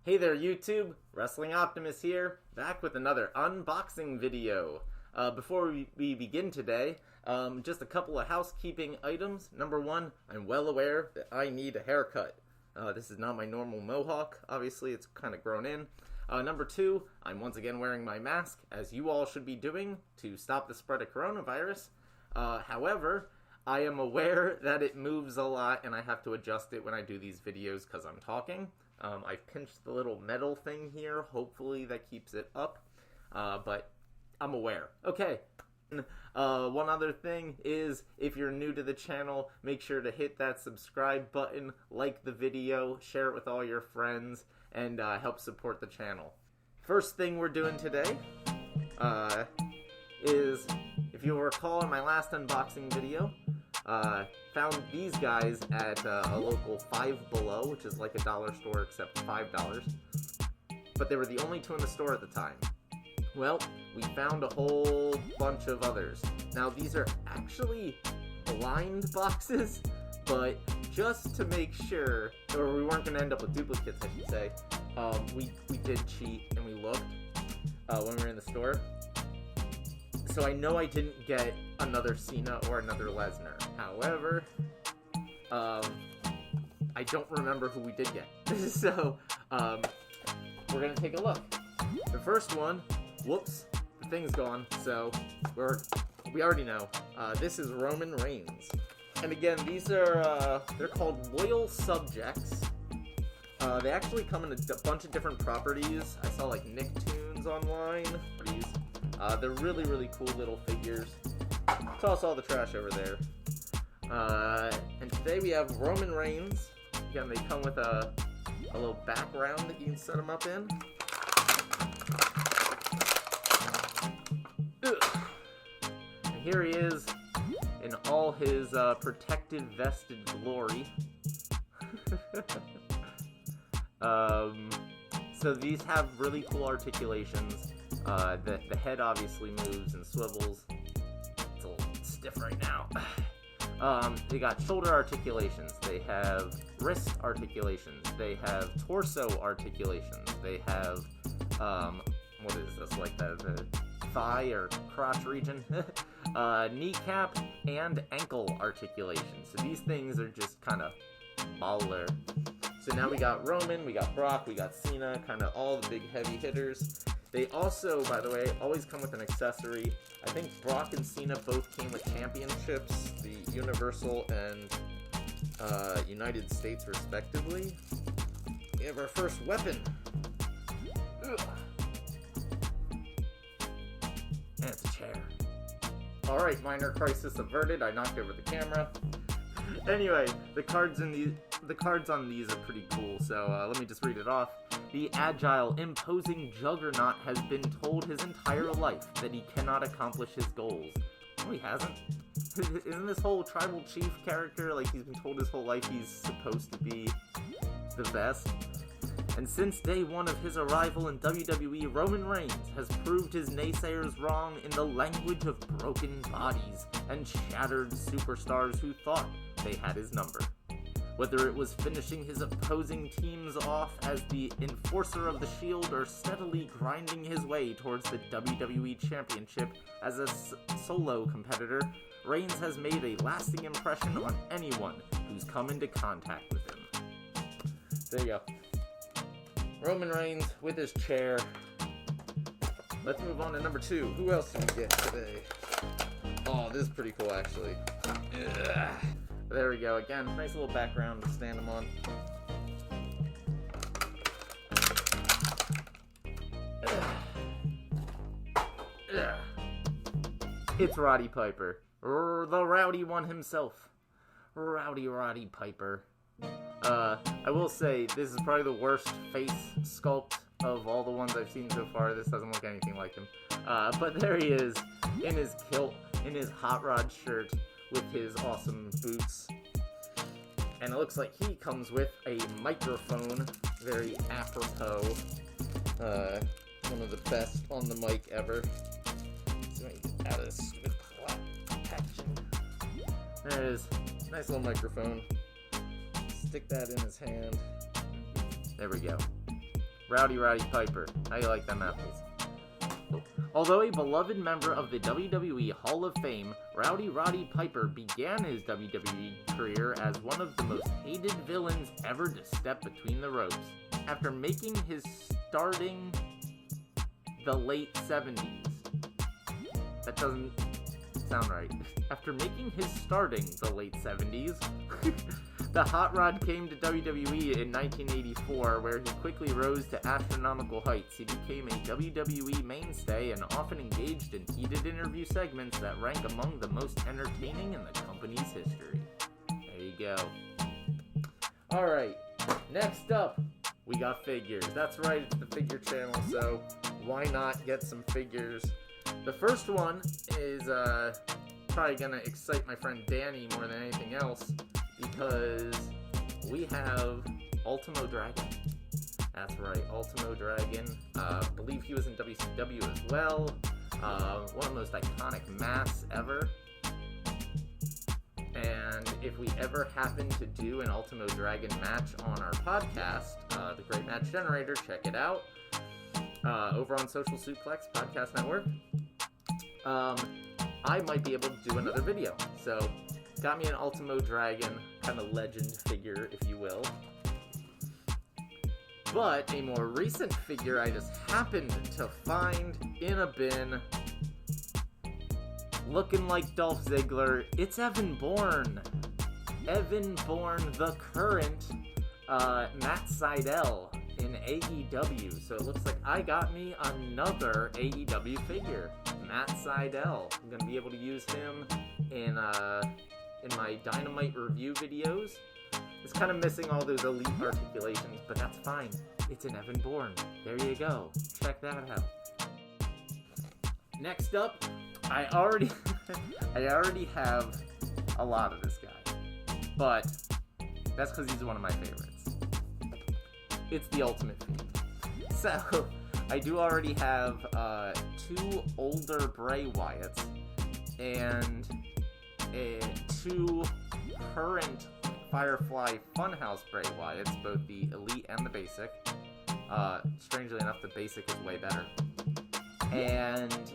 Hey there YouTube, Wrestling Optimus here, back with another unboxing video. Before we begin today, just a couple of housekeeping items. Number one, I'm well aware that I need a haircut. This is not my normal mohawk, obviously it's kind of grown in. Number two, I'm once again wearing my mask, as you all should be doing, to stop the spread of coronavirus. However, I am aware that it moves a lot and I have to adjust it when I do these videos because I'm talking. I've pinched the little metal thing here. Hopefully that keeps it up. But I'm aware. Okay. One other thing is, if you're new to the channel, make sure to hit that subscribe button, like the video, share it with all your friends, and help support the channel. First thing we're doing today is, if you'll recall in my last unboxing video, found these guys at a local Five Below, which is like a dollar store except $5. But they were the only two in the store at the time. Well, we found a whole bunch of others. Now these are actually blind boxes, but just to make sure, or we weren't going to end up with duplicates, I should say, we did cheat and we looked when we were in the store. So I know I didn't get another Cena or another Lesnar. However, I don't remember who we did get. So, we're gonna take a look. The first one, whoops, the thing's gone, so we already know. This is Roman Reigns. And again, these are, they're called Loyal Subjects. They actually come in a bunch of different properties. I saw like Nicktoons online. They're really, really cool little figures. Toss all the trash over there. And today we have Roman Reigns. Again, they come with a little background that you can set them up in. And here he is in all his protective vested glory. So these have really cool articulations. The head obviously moves and swivels. It's a little stiff right now. They got shoulder articulations. They have wrist articulations. They have torso articulations. They have, what is this, like the thigh or crotch region? Kneecap and ankle articulations. So these things are just kind of baller. So now we got Roman, we got Brock, we got Cena, kind of all the big heavy hitters. They also, by the way, always come with an accessory. I think Brock and Cena both came with championships, the Universal and United States respectively. We have our first weapon. Ugh. And it's a chair. Alright, minor crisis averted. I knocked over the camera. Anyway, the cards on these are pretty cool, so let me just read it off. The agile, imposing juggernaut has been told his entire life that he cannot accomplish his goals. No, he hasn't. Isn't this whole tribal chief character, like he's been told his whole life he's supposed to be the best? And since day one of his arrival in WWE, Roman Reigns has proved his naysayers wrong in the language of broken bodies and shattered superstars who thought they had his number. Whether it was finishing his opposing teams off as the enforcer of the Shield or steadily grinding his way towards the WWE Championship as a solo competitor, Reigns has made a lasting impression on anyone who's come into contact with him. There you go. Roman Reigns with his chair. Let's move on to number two. Who else did we get today? Oh, this is pretty cool actually. Ugh. There we go. Again, nice little background to stand them on. It's Roddy Piper. The rowdy one himself. Roddy Piper. I will say, this is probably the worst face sculpt of all the ones I've seen so far. This doesn't look anything like him. But there he is, in his kilt, in his hot rod shirt, with his awesome boots. And it looks like he comes with a microphone, very apropos. One of the best on the mic ever. So let me get out of this stupid packaging. There it is. Nice little microphone. Stick that in his hand. There we go. Rowdy Piper. How you like them apples? Although a beloved member of the WWE Hall of Fame, Roddy Piper began his WWE career as one of the most hated villains ever to step between the ropes. After making his starting the late 70s. That doesn't sound right. After making his starting the late 70s, the Hot Rod came to WWE in 1984, where he quickly rose to astronomical heights. He became a WWE mainstay and often engaged in heated interview segments that rank among the most entertaining in the company's history. There you go. Alright, next up, we got figures. That's right, it's the figure channel, so why not get some figures? The first one is probably gonna excite my friend Danny more than anything else, because we have Ultimo Dragon. That's right, Ultimo Dragon. Believe he was in WCW as well. One of the most iconic masks ever. And if we ever happen to do an Ultimo Dragon match on our podcast, The Great Match Generator, check it out. Over on Social Suplex Podcast Network. I might be able to do another video. So, got me an Ultimo Dragon, kind of legend figure, if you will. But a more recent figure I just happened to find in a bin, looking like Dolph Ziggler. It's Evan Bourne. Evan Bourne, the current Matt Sydal in AEW. So it looks like I got me another AEW figure, Matt Sydal. I'm gonna be able to use him in my Dynamite review videos. It's kind of missing all those elite articulations, but that's fine. It's an Evan Bourne. There you go. Check that out. Next up, I already have a lot of this guy, but that's because he's one of my favorites. It's the Ultimate Fiend. So, I do already have 2 older Bray Wyatts and 2 current Firefly Funhouse Bray Wyatts, both the Elite and the Basic. Strangely enough, the Basic is way better. And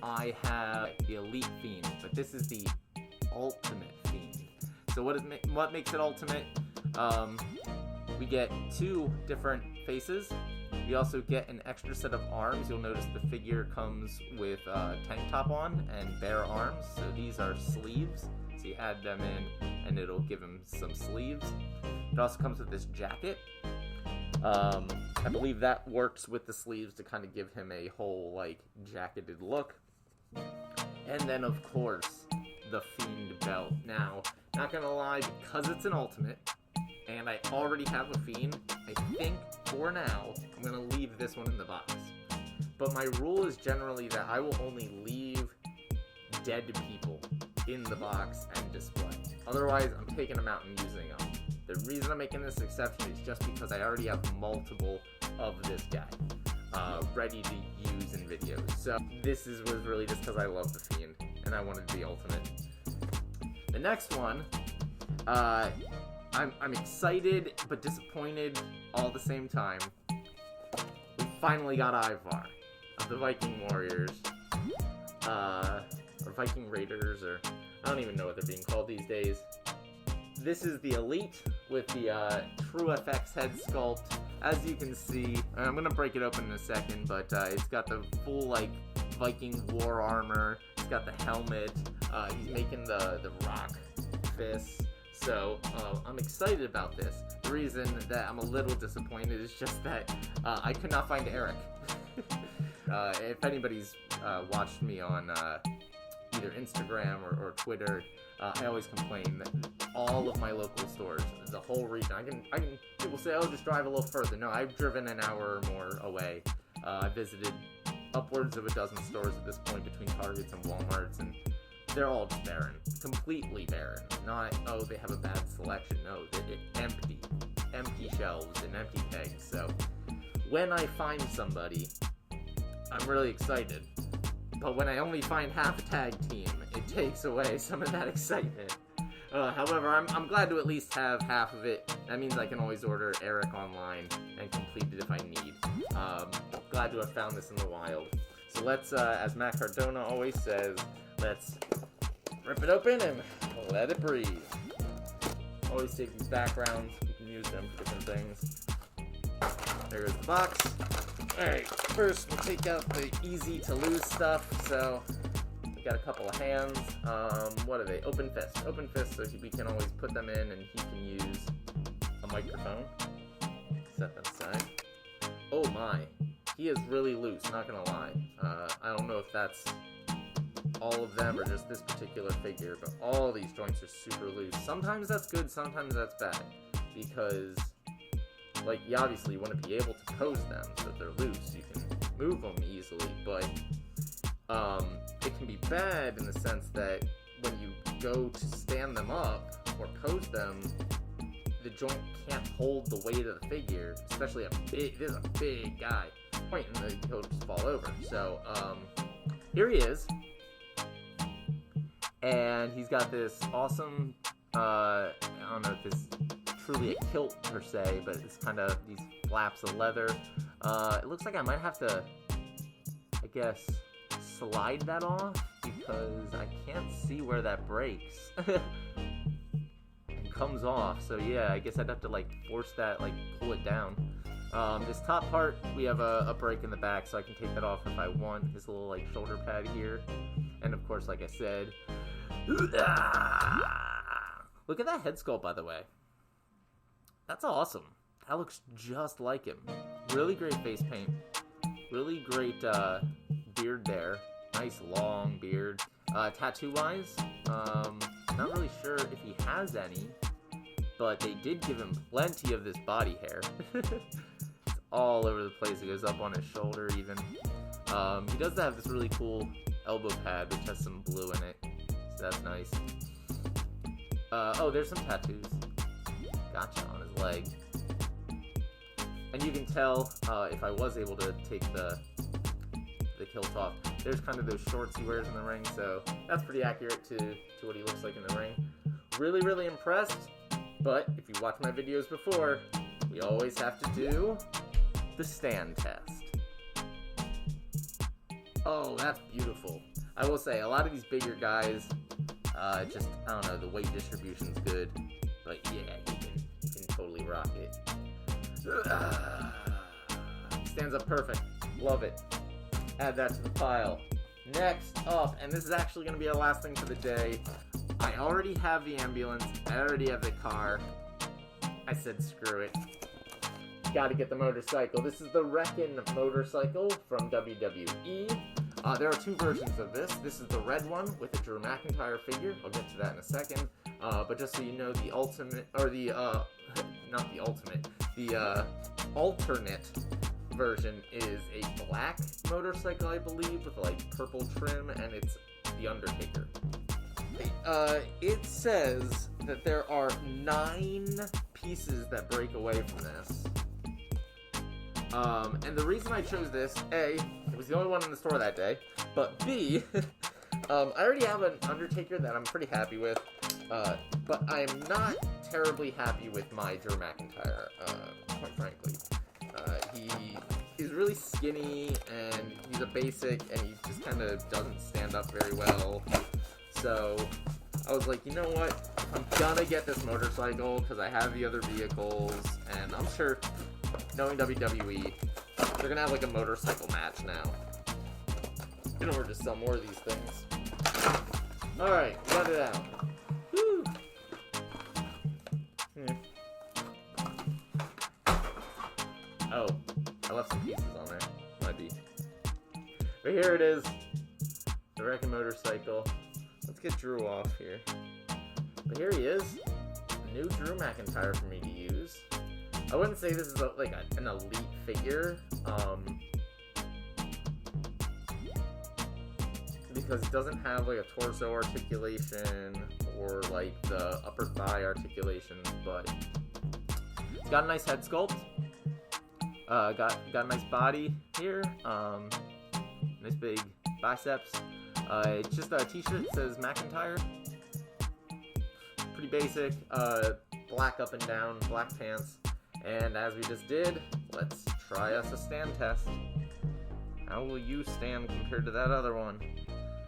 I have the Elite Fiend, but this is the Ultimate Fiend. So what makes it ultimate? We get 2 different faces. We also get an extra set of arms. You'll notice the figure comes with a tank top on and bare arms. So these are sleeves. So you add them in and it'll give him some sleeves. It also comes with this jacket. I believe that works with the sleeves to kind of give him a whole, like, jacketed look. And then, of course, the Fiend belt. Now, not gonna lie, because it's an Ultimate, and I already have a Fiend, I think, for now, I'm gonna leave this one in the box. But my rule is generally that I will only leave dead people in the box and display. Otherwise, I'm taking them out and using them. The reason I'm making this exception is just because I already have multiple of this guy ready to use in videos. So this was really just because I love the Fiend and I wanted the Ultimate. The next one, I'm excited but disappointed all at the same time. We finally got Ivar of the Viking Warriors, or Viking Raiders, or I don't even know what they're being called these days. This is the Elite with the True FX head sculpt. As you can see, I'm going to break it open in a second, but it's got the full, like, Viking war armor. It's got the helmet. He's making the rock fists. So, I'm excited about this. The reason that I'm a little disappointed is just that I could not find Eric. If anybody's watched me on either Instagram or Twitter, I always complain that all of my local stores, the whole region, people say, oh, just drive a little further. No, I've driven an hour or more away. I visited upwards of a dozen stores at this point between Targets and Walmarts, and they're all just barren. Completely barren. Not, oh, they have a bad selection. No, they're empty. Empty shelves and empty pegs. So, when I find somebody, I'm really excited. But when I only find half a tag team, it takes away some of that excitement. However, I'm glad to at least have half of it. That means I can always order Eric online and complete it if I need. glad to have found this in the wild. So let's, as Matt Cardona always says, let's rip it open and let it breathe. Always take these backgrounds. You can use them for different things. There's the box. Alright, first we'll take out the easy to lose stuff. So we got a couple of hands. What are they? Open fist. Open fist, so we can always put them in and he can use a microphone. Set them aside. Oh my. He is really loose, not gonna lie. I don't know if that's all of them or just this particular figure, but all these joints are super loose. Sometimes that's good, sometimes that's bad. Because, like, you obviously want to be able to pose them so that they're loose. You can move them easily, but it can be bad in the sense that when you go to stand them up or pose them, the joint can't hold the weight of the figure, especially this is a big guy. Point and he'll just fall over. So, here he is. And he's got this awesome, I don't know if it's truly a kilt per se, but it's kind of these flaps of leather. It looks like I might have to, I guess, slide that off because I can't see where that breaks. And comes off, so yeah, I guess I'd have to like force that, like pull it down. This top part, we have a break in the back, so I can take that off if I want. His little like shoulder pad here. And of course, like I said, look at that head sculpt, by the way. That's awesome. That looks just like him. Really great face paint. Really great beard there. Nice long beard. Tattoo-wise, not really sure if he has any, but they did give him plenty of this body hair. It's all over the place. It goes up on his shoulder even. He does have this really cool elbow pad, which has some blue in it. So that's nice. Oh, there's some tattoos. Gotcha, on his leg. And you can tell, if I was able to take the kilt off, there's kind of those shorts he wears in the ring, so that's pretty accurate to what he looks like in the ring. Really, really impressed, but if you watch my videos before, we always have to do the stand test. Oh, that's beautiful. I will say, a lot of these bigger guys, just, I don't know, the weight distribution's good, but yeah, he can totally rock it. Stands up perfect. Love it. Add that to the pile. Next up, and this is actually going to be the last thing for the day, I already have the ambulance, I already have the car. I said screw it. Gotta get the motorcycle. This is the Wreckin' motorcycle from WWE. There are two versions of this. This is the red one with the Drew McIntyre figure. I'll get to that in a second. But just so you know, the ultimate, or the, not the ultimate, the alternate version is a black motorcycle, I believe, with like purple trim, and it's the Undertaker. It says that there are 9 pieces that break away from this. And the reason I chose this, A, it was the only one in the store that day, but B, I already have an Undertaker that I'm pretty happy with, but I am not terribly happy with my Drew McIntyre, quite frankly. He is really skinny, and he's a basic, and he just kind of doesn't stand up very well. So I was like, you know what? I'm gonna get this motorcycle because I have the other vehicles, and I'm sure, knowing WWE, they're gonna have like a motorcycle match now in order to sell more of these things. Alright, got it out. Woo! Oh, I left some pieces on there. Might be. But here it is. The Wreckin' motorcycle. Let's get Drew off here. But here he is. A new Drew McIntyre for me to use. I wouldn't say this is like an elite figure. Because it doesn't have like a torso articulation or like the upper thigh articulation, but it's got a nice head sculpt. Got a nice body here. Nice big biceps. It's just a t-shirt that says McIntyre. Pretty basic. Black up and down, black pants. And as we just did, let's try us a stand test. How will you stand compared to that other one?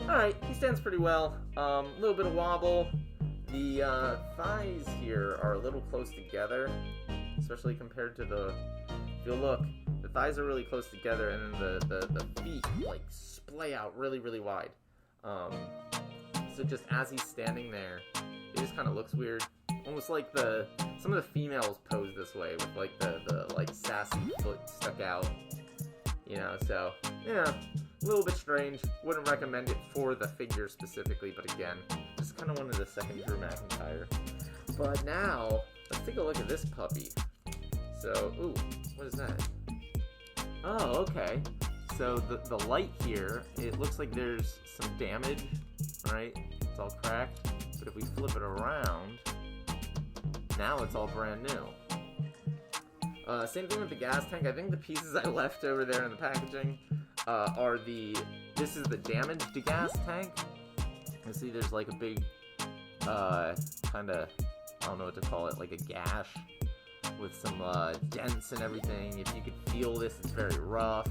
Alright, he stands pretty well. A little bit of wobble. The thighs here are a little close together, especially compared to the... If you look, the thighs are really close together, and then the feet, like, splay out really, really wide. So just as he's standing there, it just kind of looks weird. Almost like some of the females pose this way, with, like, the like, sassy foot stuck out. You know, so, yeah, a little bit strange. Wouldn't recommend it for the figure specifically, but again, just kind of wanted a second Drew McIntyre. But now, let's take a look at this puppy. So, ooh, what is that? Oh, okay. So the light here, it looks like there's some damage, right? It's all cracked. But if we flip it around, now it's all brand new. Same thing with the gas tank. I think the pieces I left over there in the packaging are this is the damaged gas tank. You see there's like a big, kind of, I don't know what to call it, like a gash with some dents and everything. If you could feel this, it's very rough.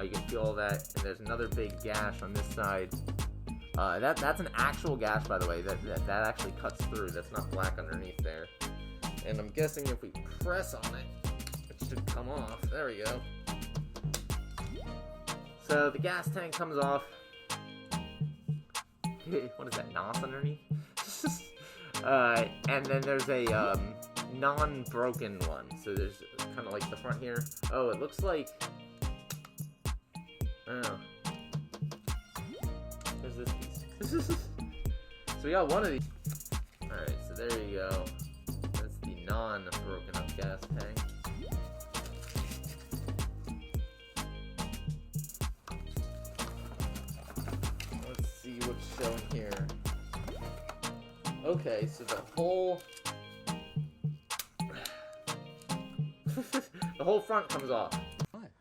You can feel all that. And there's another big gash on this side. That's an actual gash, by the way. That actually cuts through. That's not black underneath there. And I'm guessing if we press on it, it should come off. There we go. So the gas tank comes off. What is that, NOS underneath? And then there's a non-broken one. So there's kind of like the front here. Oh, it looks like... I don't know. There's this piece. So we got one of these. Alright, so there you go. That's the non-broken up gas tank. Let's see what's shown here. Okay, so the whole... the whole front comes off.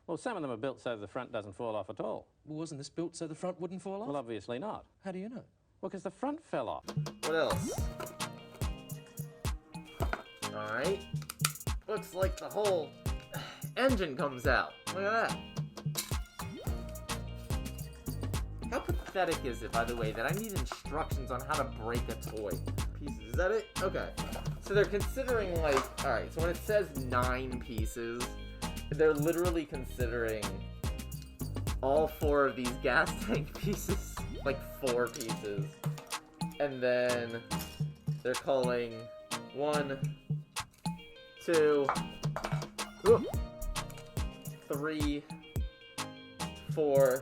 Well, some of them are built so the front doesn't fall off at all. Well, wasn't this built so the front wouldn't fall off? Well, obviously not. How do you know? Well, because the front fell off. What else? Alright. Looks like the whole engine comes out. Look at that. How pathetic is it, by the way, that I need instructions on how to break a toy? Pieces. Is that it? Okay. So they're considering, like... Alright, so when it says 9 pieces... They're literally considering all 4 of these gas tank pieces, like 4 pieces, and then they're calling 1, 2, 3, 4,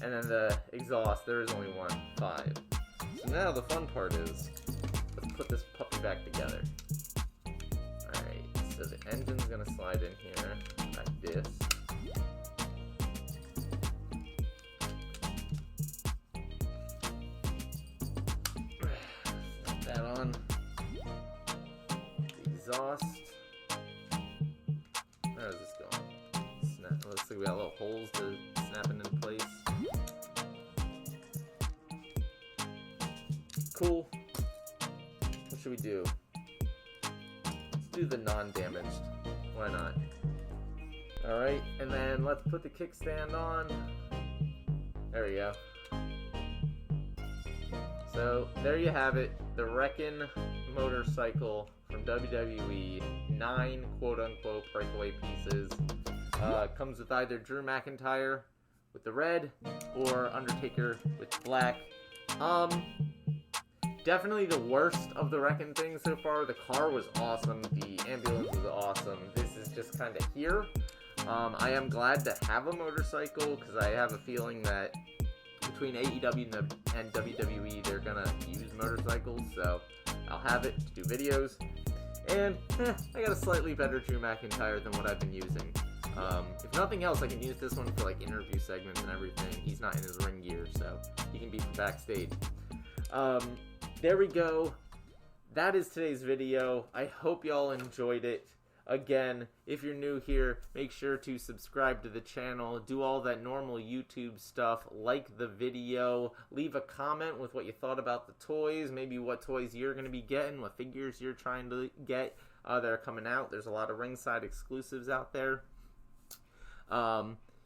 and then the exhaust, there is only 1, 5. So now the fun part is, let's put this puppy back together. So the engine's gonna slide in here, like this. Slap that on. The exhaust. Where is this going? Snap. Looks like we got little holes to snap it into place. Cool. What should we do? Do the non-damaged. Why not? Alright, and then let's put the kickstand on. There we go. So, there you have it. The Wreckin' motorcycle from WWE. 9 quote-unquote breakaway pieces. Comes with either Drew McIntyre with the red or Undertaker with black. Definitely the worst of the Wreckin' things so far. The car was awesome. The ambulance was awesome. This is just kind of here. I am glad to have a motorcycle because I have a feeling that between AEW and WWE, they're going to use motorcycles. So I'll have it to do videos. And I got a slightly better Drew McIntyre than what I've been using. If nothing else, I can use this one for like interview segments and everything. He's not in his ring gear, so he can be for backstage. There we go. That is today's video. I hope y'all enjoyed it. Again, if you're new here, make sure to subscribe to the channel. Do all that normal YouTube stuff. Like the video. Leave a comment with what you thought about the toys. Maybe what toys you're going to be getting. What figures you're trying to get that are coming out. There's a lot of ringside exclusives out there.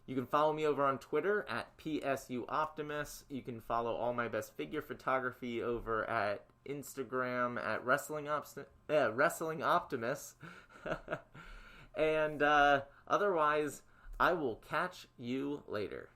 You can follow me over on Twitter at PSU Optimus. You can follow all my best figure photography over at Instagram at Wrestling Optimus. And otherwise, I will catch you later.